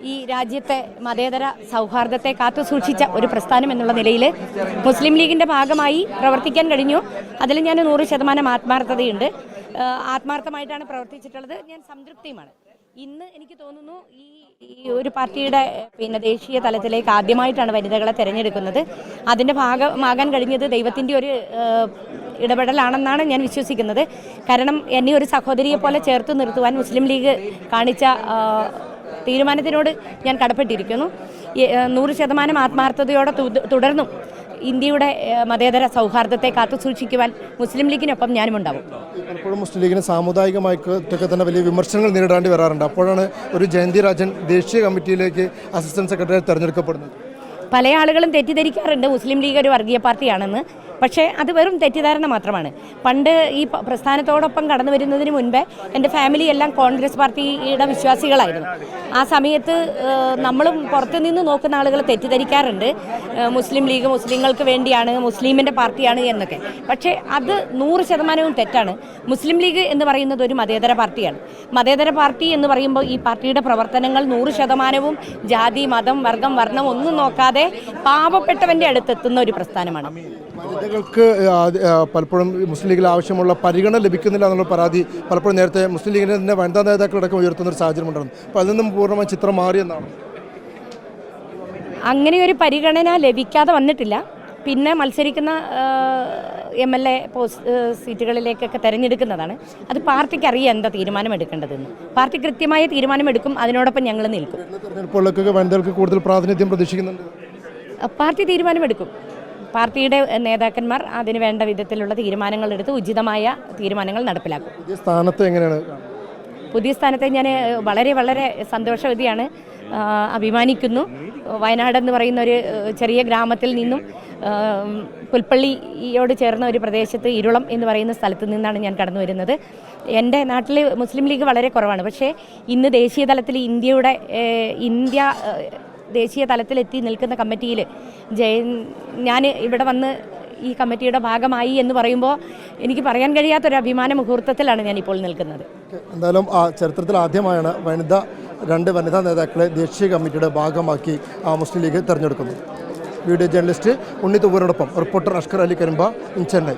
ഈ രാജ്യത്തെ മതേതര സൗഹാർദ്ദത്തെ കാത്തുസൂക്ഷിച്ച ഒരു പ്രസ്ഥാനം എന്നുള്ള നിലയിൽ മുസ്ലിം ലീഗിൻ്റെ ഭാഗമായി പ്രവർത്തിക്കാൻ കഴിഞ്ഞു. അതിൽ ഞാൻ 100% ആത്മാർത്ഥതയുണ്ട്. ആത്മാർത്ഥമായിട്ടാണ് പ്രവർത്തിച്ചിട്ടുള്ളത്. ഞാൻ സംതൃപ്തിയുമാണ്. ഇന്ന് എനിക്ക് തോന്നുന്നു ഈ ഒരു പാർട്ടിയുടെ ദേശീയ തലത്തിലേക്ക് ആദ്യമായിട്ടാണ് വനിതകളെ തിരഞ്ഞെടുക്കുന്നത്. അതിൻ്റെ ഭാഗമാകാൻ കഴിഞ്ഞത് ദൈവത്തിൻ്റെ ഒരു ഇടപെടലാണെന്നാണ് ഞാൻ വിശ്വസിക്കുന്നത്. കാരണം എന്നെ ഒരു സഹോദരിയെ പോലെ ചേർത്ത് നിർത്തുവാൻ മുസ്ലിം ലീഗ് കാണിച്ച തീരുമാനത്തിനോട് ഞാൻ കടപ്പെട്ടിരിക്കുന്നു. 100% ആത്മാർത്ഥതയോടെ തുടർന്നും ഇന്ത്യയുടെ മതേതര സൗഹാർദ്ദത്തെ കാത്തുസൂക്ഷിക്കുവാൻ മുസ്ലിം ലീഗിനൊപ്പം ഞാനും ഉണ്ടാവും. പലപ്പോഴും മുസ്ലിം ലീഗിന് സാമുദായികമായിട്ടൊക്കെ തന്നെ വലിയ വിമർശനങ്ങൾ നേരിടേണ്ടി വരാറുണ്ട്. അപ്പോഴാണ് ഒരു ജയന്തി രാജൻ ദേശീയ കമ്മിറ്റിയിലേക്ക് അസിസ്റ്റന്റ് സെക്രട്ടറി തെരഞ്ഞെടുക്കപ്പെടുന്നത്. പല ആളുകളും തെറ്റിദ്ധരിക്കാറുണ്ട് മുസ്ലിം ലീഗ് ഒരു വർഗീയ പാർട്ടിയാണെന്ന്. പക്ഷേ അത് വെറും തെറ്റിദ്ധാരണ മാത്രമാണ്. പണ്ട് ഈ പ്രസ്ഥാനത്തോടൊപ്പം കടന്നു വരുന്നതിന് മുൻപേ എൻ്റെ ഫാമിലി എല്ലാം കോൺഗ്രസ് പാർട്ടിയുടെ വിശ്വാസികളായിരുന്നു. ആ സമയത്ത് നമ്മളും പുറത്തുനിന്ന് നോക്കുന്ന ആളുകൾ തെറ്റിദ്ധരിക്കാറുണ്ട് മുസ്ലിം ലീഗ് മുസ്ലിങ്ങൾക്ക് വേണ്ടിയാണ്, മുസ്ലിമിൻ്റെ പാർട്ടിയാണ് എന്നൊക്കെ. പക്ഷേ അത് 100% തെറ്റാണ്. മുസ്ലിം ലീഗ് എന്ന് പറയുന്നത് ഒരു മതേതര പാർട്ടിയാണ്. മതേതര പാർട്ടി എന്ന് പറയുമ്പോൾ ഈ പാർട്ടിയുടെ പ്രവർത്തനങ്ങൾ 100% ജാതി, മതം, വർഗം, വർണ്ണം ഒന്നും നോക്കാതെ പാവപ്പെട്ടവൻ്റെ അടുത്തെത്തുന്ന ഒരു പ്രസ്ഥാനമാണ്. വനിതകൾക്ക് പലപ്പോഴും മുസ്ലിം ലീഗിൽ ആവശ്യമുള്ള പരിഗണന ലഭിക്കുന്നില്ല എന്നുള്ള പരാതി പലപ്പോഴും നേരത്തെ മുസ്ലിം ലീഗിൻ്റെ തന്നെ വനിതാ നേതാക്കളടക്കം ഉയർത്തുന്ന ഒരു സാഹചര്യം ഉണ്ടായിരുന്നു. അപ്പോൾ അതിൽ നിന്നും പൂർണ്ണമായി ചിത്രം മാറിയെന്നാണ്. അങ്ങനെ ഒരു പരിഗണന ലഭിക്കാതെ വന്നിട്ടില്ല. പിന്നെ മത്സരിക്കുന്ന MLA സീറ്റുകളിലേക്കൊക്കെ തിരഞ്ഞെടുക്കുന്നതാണ്. അത് പാർട്ടിക്ക് അറിയാം എന്താ തീരുമാനമെടുക്കേണ്ടതെന്ന്. പാർട്ടി കൃത്യമായ തീരുമാനമെടുക്കും. അതിനോടൊപ്പം ഞങ്ങൾ നിൽക്കും. തെരഞ്ഞെടുപ്പുകളിലൊക്കെ വനിതകൾക്ക് കൂടുതൽ പ്രാതിനിധ്യം പ്രതീക്ഷിക്കുന്നുണ്ട്. പാർട്ടി തീരുമാനമെടുക്കും. പാർട്ടിയുടെ നേതാക്കന്മാർ അതിന് വേണ്ട വിധത്തിലുള്ള തീരുമാനങ്ങൾ എടുത്ത് ഉചിതമായ തീരുമാനങ്ങൾ നടപ്പിലാക്കും. പുതിയ സ്ഥാനത്തെ ഞാൻ വളരെ വളരെ സന്തോഷവതിയാണ്, അഭിമാനിക്കുന്നു. വയനാട് എന്ന് പറയുന്ന ഒരു ചെറിയ ഗ്രാമത്തിൽ നിന്നും പുൽപ്പള്ളിയോട് ചേർന്ന ഒരു പ്രദേശത്ത് ഇരുളം എന്ന് പറയുന്ന സ്ഥലത്ത് നിന്നാണ് ഞാൻ കടന്നു വരുന്നത്. എൻ്റെ നാട്ടിൽ മുസ്ലിം ലീഗ് വളരെ കുറവാണ്. പക്ഷേ ഇന്ന് ദേശീയ തലത്തിൽ ഇന്ത്യ ദേശീയ തലത്തിലെത്തി നിൽക്കുന്ന കമ്മിറ്റിയിൽ ഞാൻ ഇവിടെ വന്ന് ഈ കമ്മിറ്റിയുടെ ഭാഗമായി എന്ന് പറയുമ്പോൾ എനിക്ക് പറയാൻ കഴിയാത്തൊരു അഭിമാന മുഹൂർത്തത്തിലാണ് ഞാനിപ്പോൾ നിൽക്കുന്നത്. എന്തായാലും ചരിത്രത്തിൽ ആദ്യമായാണ് രണ്ട് വനിതാ നേതാക്കളെ ദേശീയ കമ്മിറ്റിയുടെ ഭാഗമാക്കി മുസ്ലിം ലീഗ് തെരഞ്ഞെടുക്കുന്നത്. വീഡിയോ ജേർണലിസ്റ്റ് ഉണ്ണി തുവറിനോടൊപ്പം റിപ്പോർട്ടർ അഷ്കർ അലി കരിമ്പ, ചെന്നൈ.